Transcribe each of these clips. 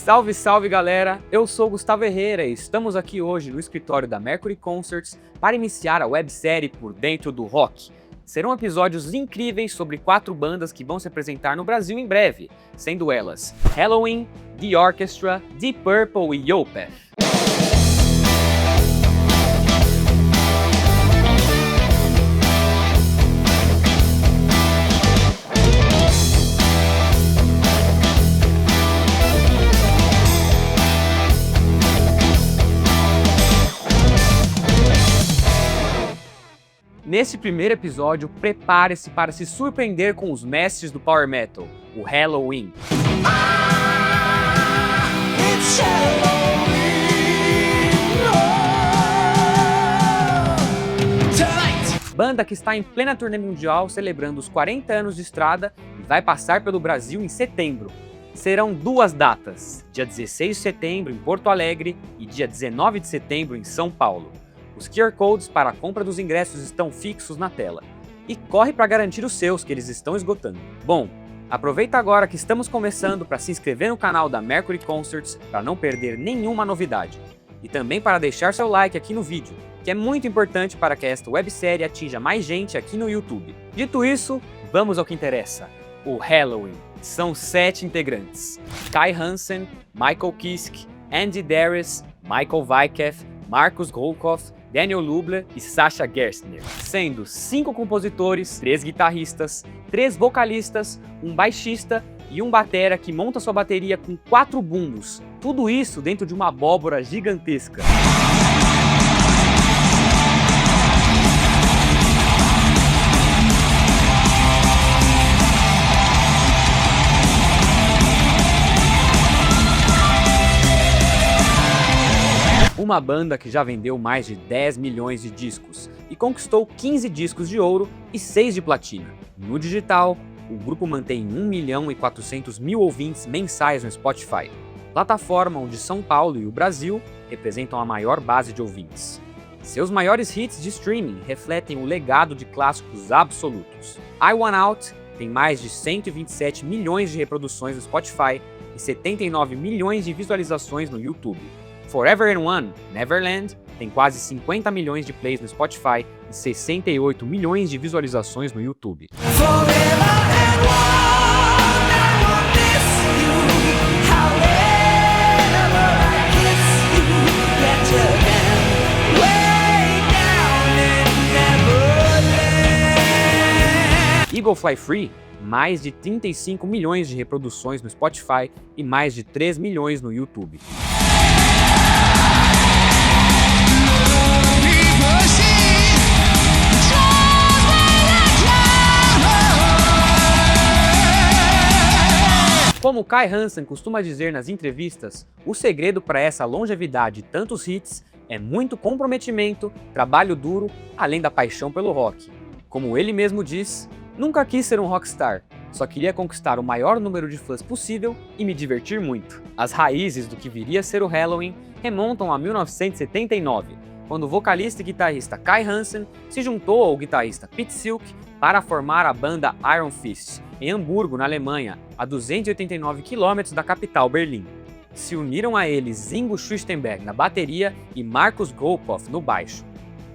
Salve, salve galera! Eu sou o Gustavo Herrera e estamos aqui hoje no escritório da Mercury Concerts para iniciar a websérie Por Dentro do Rock. Serão episódios incríveis sobre 4 bandas que vão se apresentar no Brasil em breve, sendo elas Helloween, The Orchestra, Deep Purple e Opeth. Nesse primeiro episódio, prepare-se para se surpreender com os mestres do Power Metal, o Helloween. Banda que está em plena turnê mundial celebrando os 40 anos de estrada e vai passar pelo Brasil em setembro. Serão 2 datas, dia 16 de setembro em Porto Alegre e dia 19 de setembro em São Paulo. Os QR Codes para a compra dos ingressos estão fixos na tela. E corre para garantir os seus, que eles estão esgotando. Bom, aproveita agora que estamos começando para se inscrever no canal da Mercury Concerts para não perder nenhuma novidade. E também para deixar seu like aqui no vídeo, que é muito importante para que esta websérie atinja mais gente aqui no YouTube. Dito isso, vamos ao que interessa. O Helloween. São 7 integrantes. Kai Hansen, Michael Kiske, Andy Darius, Michael Weikath, Markus Golkoff, Daniel Lubler e Sasha Gerstner, sendo 5 compositores, 3 guitarristas, 3 vocalistas, um baixista e um batera que monta sua bateria com 4 bumbos, tudo isso dentro de uma abóbora gigantesca. Uma banda que já vendeu mais de 10 milhões de discos e conquistou 15 discos de ouro e 6 de platina. No digital, o grupo mantém 1.400.000 ouvintes mensais no Spotify, plataforma onde São Paulo e o Brasil representam a maior base de ouvintes. Seus maiores hits de streaming refletem o legado de clássicos absolutos. I Want Out tem mais de 127 milhões de reproduções no Spotify e 79 milhões de visualizações no YouTube. Forever and One, Neverland, tem quase 50 milhões de plays no Spotify e 68 milhões de visualizações no YouTube. Eagle Fly Free, mais de 35 milhões de reproduções no Spotify e mais de 3 milhões no YouTube. Como Kai Hansen costuma dizer nas entrevistas, o segredo para essa longevidade e tantos hits é muito comprometimento, trabalho duro, além da paixão pelo rock. Como ele mesmo diz, nunca quis ser um rockstar, só queria conquistar o maior número de fãs possível e me divertir muito. As raízes do que viria a ser o Helloween remontam a 1979, quando o vocalista e guitarrista Kai Hansen se juntou ao guitarrista Pete Silk para formar a banda Iron Fist, em Hamburgo, na Alemanha, a 289 km da capital Berlim. Se uniram a eles Ingo Schustenberg na bateria e Markus Golkoff no baixo.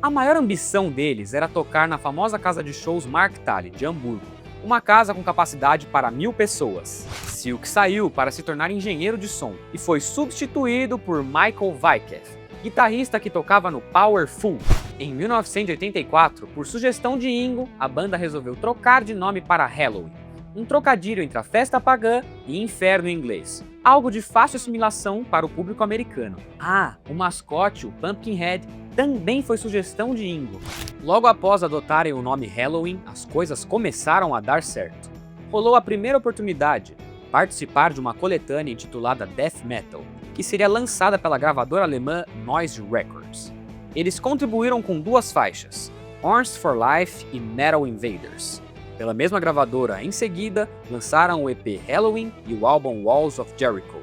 A maior ambição deles era tocar na famosa casa de shows Markthalle, de Hamburgo, uma casa com capacidade para 1.000 pessoas. Silk saiu para se tornar engenheiro de som e foi substituído por Michael Weikath, guitarrista que tocava no Powerful. Em 1984, por sugestão de Ingo, a banda resolveu trocar de nome para Helloween, um trocadilho entre a festa pagã e inferno em inglês, algo de fácil assimilação para o público americano. O mascote, o Pumpkinhead, também foi sugestão de Ingo. Logo após adotarem o nome Helloween, as coisas começaram a dar certo. Rolou a primeira oportunidade, participar de uma coletânea intitulada Death Metal, que seria lançada pela gravadora alemã Noise Records. Eles contribuíram com 2 faixas, Horns for Life e Metal Invaders. Pela mesma gravadora, em seguida, lançaram o EP Helloween e o álbum Walls of Jericho.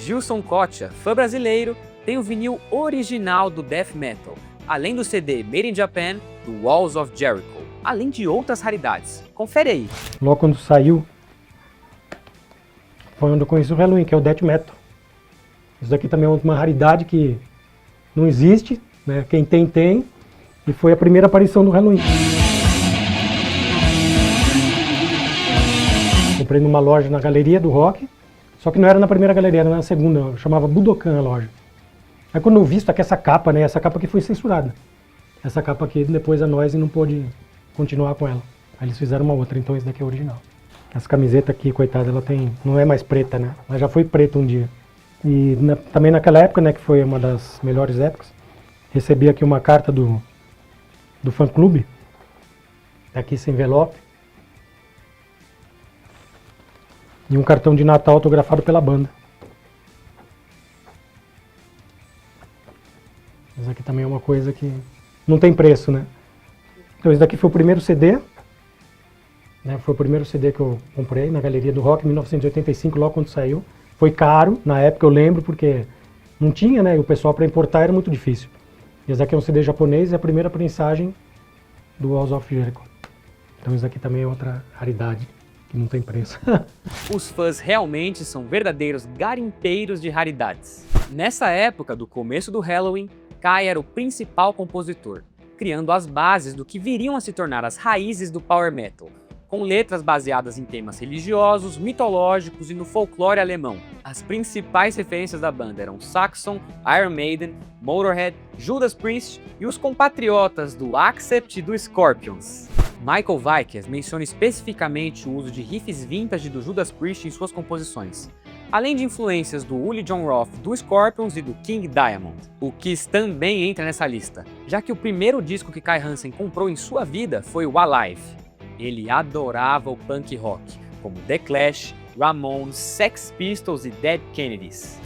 Gilson Kotia, fã brasileiro, tem o vinil original do Death Metal, além do CD Made in Japan do Walls of Jericho, além de outras raridades. Confere aí. Logo quando saiu, foi onde eu conheci o Helloween, que é o Death Metal. Isso daqui também é uma raridade que não existe, né? Quem tem, tem. E foi a primeira aparição do Halloween. Comprei numa loja na Galeria do Rock, só que não era na primeira galeria, era na segunda, chamava Budokan a loja. Aí quando eu vi isso aqui, essa capa, né? Essa capa aqui foi censurada. Essa capa aqui, depois a Noise não pôde continuar com ela. Aí eles fizeram uma outra, então esse daqui é o original. Essa camiseta aqui, coitada, ela tem, não é mais preta, né? Ela já foi preta um dia. E também naquela época, né, que foi uma das melhores épocas, recebi aqui uma carta do fã-clube. Tá aqui esse envelope. E um cartão de Natal autografado pela banda. Isso aqui também é uma coisa que não tem preço, né? Então esse daqui foi o primeiro CD. Né? Foi o primeiro CD que eu comprei na Galeria do Rock em 1985, logo quando saiu. Foi caro, na época eu lembro, porque não tinha, né? E o pessoal para importar era muito difícil. Esse aqui é um CD japonês e a primeira prensagem do Walls of Jericho. Então isso aqui também é outra raridade, que não tem preço. Os fãs realmente são verdadeiros garimpeiros de raridades. Nessa época do começo do Halloween, Kai era o principal compositor, criando as bases do que viriam a se tornar as raízes do Power Metal, com letras baseadas em temas religiosos, mitológicos e no folclore alemão. As principais referências da banda eram Saxon, Iron Maiden, Motorhead, Judas Priest e os compatriotas do Accept e do Scorpions. Michael Weikes menciona especificamente o uso de riffs vintage do Judas Priest em suas composições, além de influências do Uli Jon Roth, do Scorpions e do King Diamond. O Kiss também entra nessa lista, já que o primeiro disco que Kai Hansen comprou em sua vida foi o Alive. Ele adorava o punk rock, como The Clash, Ramones, Sex Pistols e Dead Kennedys.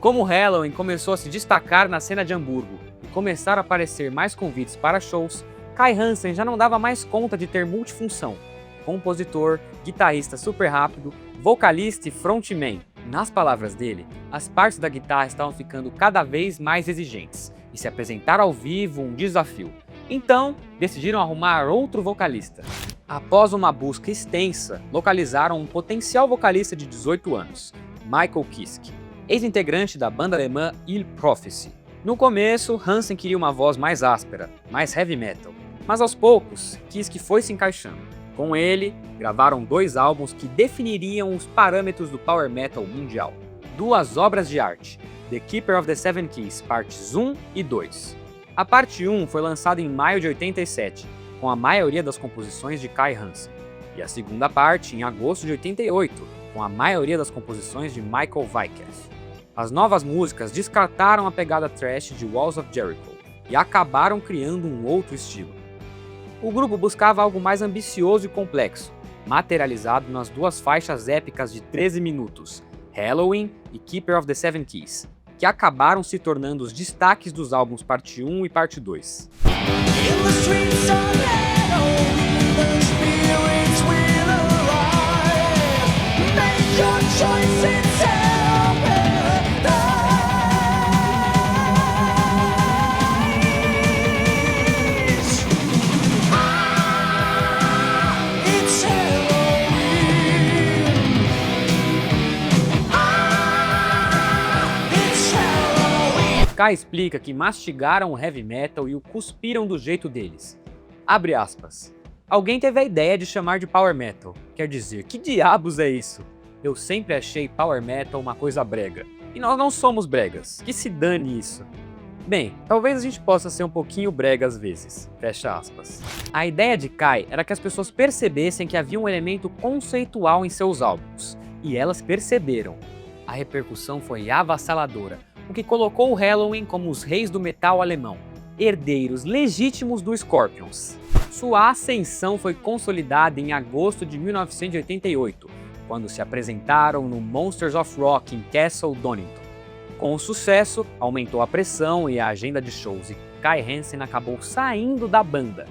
Como Halloween começou a se destacar na cena de Hamburgo e começaram a aparecer mais convites para shows, Kai Hansen já não dava mais conta de ter multifunção: compositor, guitarrista super rápido, vocalista e frontman. Nas palavras dele, as partes da guitarra estavam ficando cada vez mais exigentes e se apresentar ao vivo um desafio. Então, decidiram arrumar outro vocalista. Após uma busca extensa, localizaram um potencial vocalista de 18 anos, Michael Kiske, ex-integrante da banda alemã Ill Prophecy. No começo, Hansen queria uma voz mais áspera, mais heavy metal, mas aos poucos, Kiske foi se encaixando. Com ele, gravaram 2 álbuns que definiriam os parâmetros do power metal mundial. 2 obras de arte, The Keeper of the Seven Keys, partes 1 e 2. A parte 1 foi lançada em maio de 87, com a maioria das composições de Kai Hansen, e a segunda parte em agosto de 88, com a maioria das composições de Michael Weikes. As novas músicas descartaram a pegada thrash de Walls of Jericho e acabaram criando um outro estilo. O grupo buscava algo mais ambicioso e complexo, materializado nas 2 faixas épicas de 13 minutos, Halloween e Keeper of the Seven Keys, que acabaram se tornando os destaques dos álbuns parte 1 e parte 2. Kai explica que mastigaram o heavy metal e o cuspiram do jeito deles. Abre aspas. Alguém teve a ideia de chamar de power metal. Quer dizer, que diabos é isso? Eu sempre achei power metal uma coisa brega. E nós não somos bregas. Que se dane isso. Bem, talvez a gente possa ser um pouquinho brega às vezes. Fecha aspas. A ideia de Kai era que as pessoas percebessem que havia um elemento conceitual em seus álbuns. E elas perceberam. A repercussão foi avassaladora, o que colocou o Halloween como os reis do metal alemão, herdeiros legítimos do Scorpions. Sua ascensão foi consolidada em agosto de 1988, quando se apresentaram no Monsters of Rock em Castle Donington. Com o sucesso, aumentou a pressão e a agenda de shows e Kai Hansen acabou saindo da banda.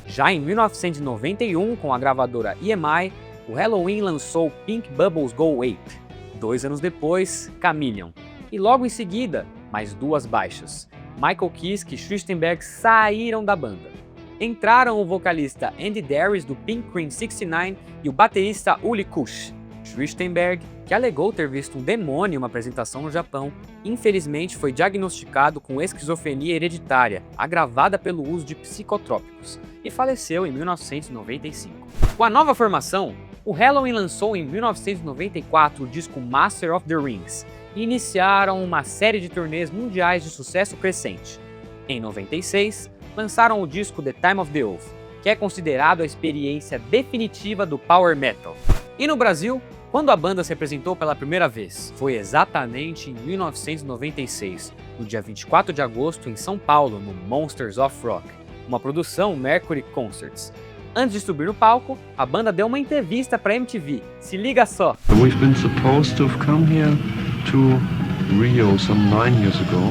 Já em 1991, com a gravadora EMI, o Halloween lançou Pink Bubbles Go Ape. 2 anos depois, Chameleon. E logo em seguida, mais 2 baixas. Michael Kiske e Schwistenberg saíram da banda. Entraram o vocalista Andy Darius do Pink Cream 69 e o baterista Uli Kusch. Schwichtenberg, que alegou ter visto um demônio em uma apresentação no Japão, infelizmente foi diagnosticado com esquizofrenia hereditária, agravada pelo uso de psicotrópicos, e faleceu em 1995. Com a nova formação, o Helloween lançou em 1994 o disco Master of the Rings e iniciaram uma série de turnês mundiais de sucesso crescente. Em 96, lançaram o disco The Time of the Oath, que é considerado a experiência definitiva do Power Metal. E no Brasil, quando a banda se apresentou pela primeira vez? Foi exatamente em 1996, no dia 24 de agosto em São Paulo, no Monsters of Rock, uma produção Mercury Concerts. Antes de subir no palco, a banda deu uma entrevista para MTV. Se liga só! We've been supposed to have come here to Rio some 9 years ago,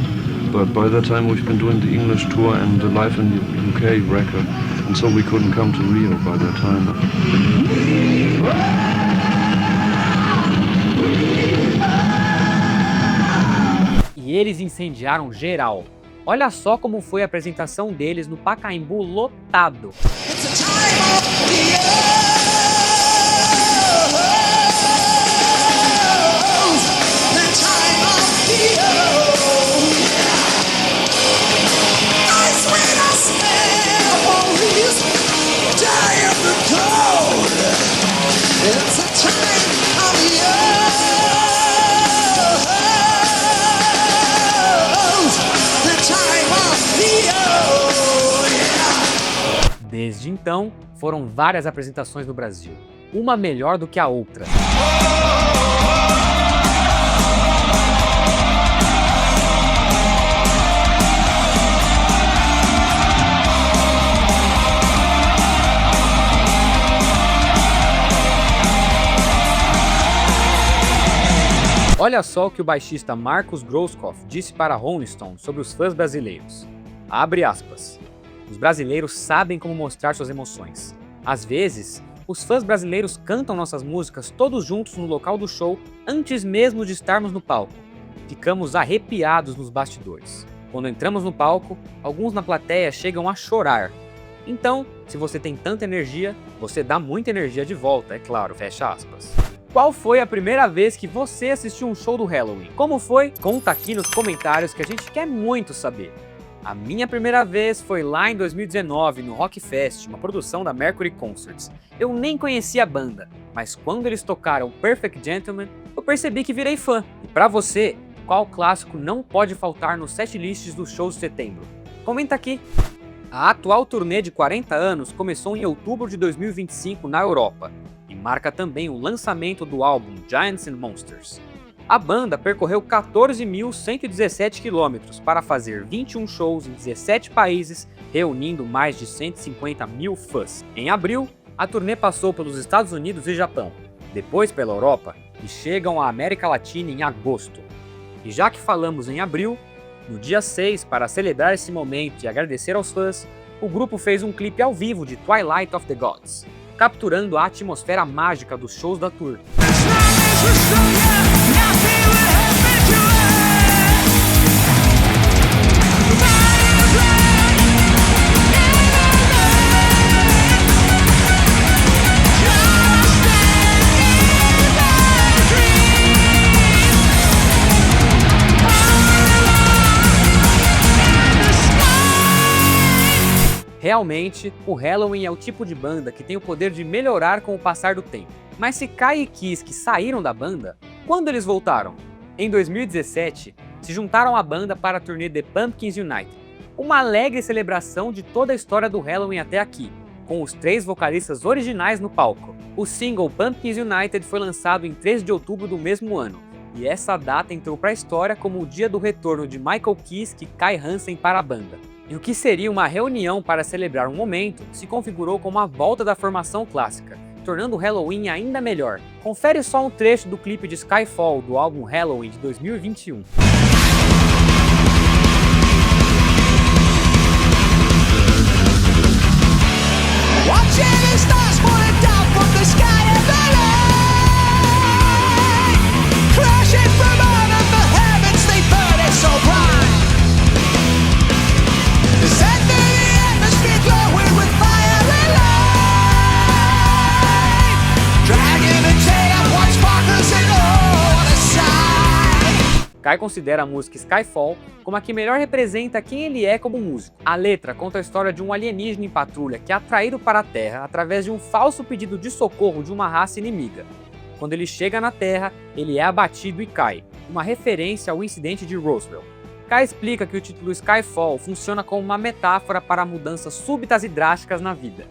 but by that time we've been doing the English tour and the Live in the UK record, and so we couldn't come to Rio by that time. E eles incendiaram geral. Olha só como foi a apresentação deles no Pacaembu lotado. Desde então, foram várias apresentações no Brasil, uma melhor do que a outra. Olha só o que o baixista Marcus Grosskopf disse para Rolling Stone sobre os fãs brasileiros. Abre aspas. Os brasileiros sabem como mostrar suas emoções. Às vezes, os fãs brasileiros cantam nossas músicas todos juntos no local do show antes mesmo de estarmos no palco. Ficamos arrepiados nos bastidores. Quando entramos no palco, alguns na plateia chegam a chorar. Então, se você tem tanta energia, você dá muita energia de volta, é claro, fecha aspas. Qual foi a primeira vez que você assistiu um show do Helloween? Como foi? Conta aqui nos comentários que a gente quer muito saber. A minha primeira vez foi lá em 2019, no Rock Fest, uma produção da Mercury Concerts. Eu nem conhecia a banda, mas quando eles tocaram Perfect Gentleman, eu percebi que virei fã. E pra você, qual clássico não pode faltar nos setlists dos shows de setembro? Comenta aqui! A atual turnê de 40 anos começou em outubro de 2025 na Europa, e marca também o lançamento do álbum Giants and Monsters. A banda percorreu 14.117 quilômetros para fazer 21 shows em 17 países, reunindo mais de 150 mil fãs. Em abril, a turnê passou pelos Estados Unidos e Japão, depois pela Europa, e chegam à América Latina em agosto. E já que falamos em abril, no dia 6, para celebrar esse momento e agradecer aos fãs, o grupo fez um clipe ao vivo de Twilight of the Gods, capturando a atmosfera mágica dos shows da tour. Realmente, o Helloween é o tipo de banda que tem o poder de melhorar com o passar do tempo. Mas se Kai e Kiske saíram da banda, quando eles voltaram? Em 2017, se juntaram à banda para a turnê The Pumpkins United, uma alegre celebração de toda a história do Helloween até aqui, com os 3 vocalistas originais no palco. O single Pumpkins United foi lançado em 13 de outubro do mesmo ano, e essa data entrou para a história como o dia do retorno de Michael Kiske e Kai Hansen para a banda. E o que seria uma reunião para celebrar um momento se configurou como a volta da formação clássica, tornando o Helloween ainda melhor. Confere só um trecho do clipe de Skyfall do álbum Helloween de 2021. Dragon and tail, watch fire. Kai considera a música Skyfall como a que melhor representa quem ele é como músico. A letra conta a história de um alienígena em patrulha que é atraído para a Terra através de um falso pedido de socorro de uma raça inimiga. Quando ele chega na Terra, ele é abatido e cai, uma referência ao incidente de Roswell. Kai explica que o título Skyfall funciona como uma metáfora para mudanças súbitas e drásticas na vida.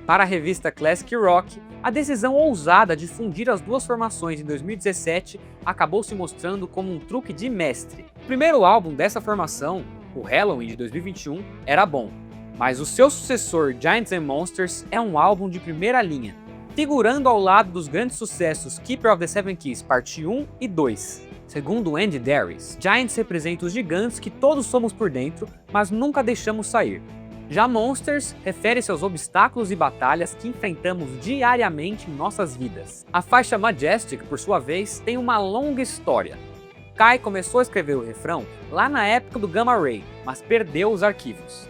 Para a revista Classic Rock, a decisão ousada de fundir as duas formações em 2017 acabou se mostrando como um truque de mestre. O primeiro álbum dessa formação, o Halloween de 2021, era bom, mas o seu sucessor Giants and Monsters é um álbum de primeira linha, figurando ao lado dos grandes sucessos Keeper of the Seven Keys Parte 1 e 2. Segundo Andy Darius, Giants representa os gigantes que todos somos por dentro, mas nunca deixamos sair. Já Monsters refere-se aos obstáculos e batalhas que enfrentamos diariamente em nossas vidas. A faixa Majestic, por sua vez, tem uma longa história. Kai começou a escrever o refrão lá na época do Gamma Ray, mas perdeu os arquivos.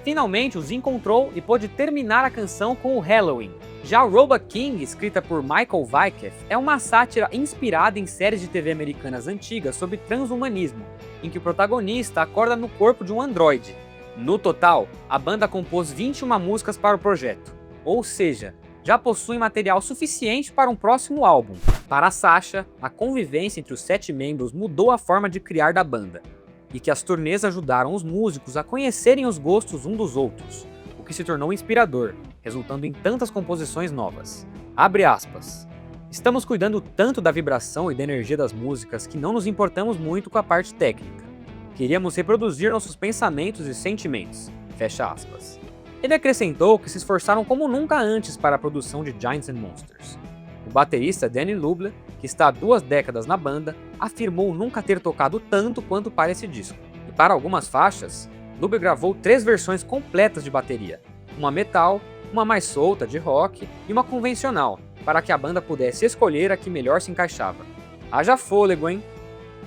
Finalmente os encontrou e pôde terminar a canção com o Halloween. Já Robot King, escrita por Michael Weikef, é uma sátira inspirada em séries de TV americanas antigas sobre transhumanismo, em que o protagonista acorda no corpo de um androide. No total, a banda compôs 21 músicas para o projeto, ou seja, já possui material suficiente para um próximo álbum. Para Sasha, a convivência entre os 7 membros mudou a forma de criar da banda, e que as turnês ajudaram os músicos a conhecerem os gostos um dos outros, o que se tornou inspirador, resultando em tantas composições novas. Abre aspas. Estamos cuidando tanto da vibração e da energia das músicas que não nos importamos muito com a parte técnica. Queríamos reproduzir nossos pensamentos e sentimentos. Fecha aspas. Ele acrescentou que se esforçaram como nunca antes para a produção de Giants and Monsters. O baterista Danny Lubler, que está há 2 décadas na banda, afirmou nunca ter tocado tanto quanto para esse disco. E para algumas faixas, Lubler gravou 3 versões completas de bateria, uma metal, uma mais solta de rock e uma convencional, para que a banda pudesse escolher a que melhor se encaixava. Haja fôlego, hein?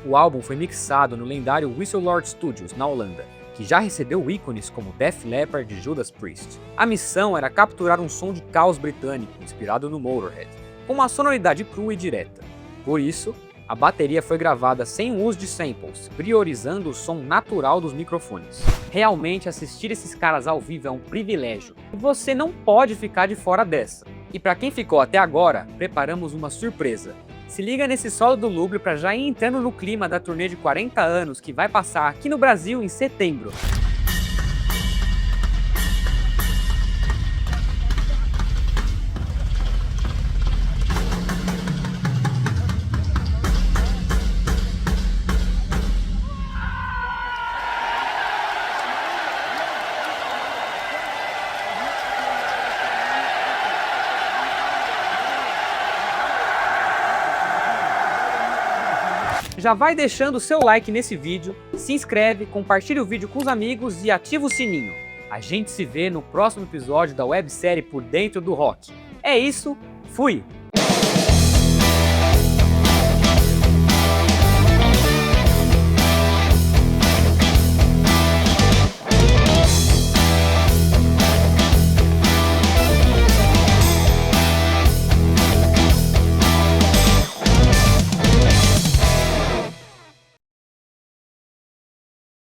O álbum foi mixado no lendário Whistle Lord Studios, na Holanda, que já recebeu ícones como Def Leppard e Judas Priest. A missão era capturar um som de caos britânico, inspirado no Motorhead, com uma sonoridade crua e direta. Por isso, a bateria foi gravada sem uso de samples, priorizando o som natural dos microfones. Realmente assistir esses caras ao vivo é um privilégio, e você não pode ficar de fora dessa. E para quem ficou até agora, preparamos uma surpresa. Se liga nesse solo do Lubler para já ir entrando no clima da turnê de 40 anos que vai passar aqui no Brasil em setembro. Já vai deixando o seu like nesse vídeo, se inscreve, compartilha o vídeo com os amigos e ativa o sininho. A gente se vê no próximo episódio da websérie Por Dentro do Rock. É isso, fui!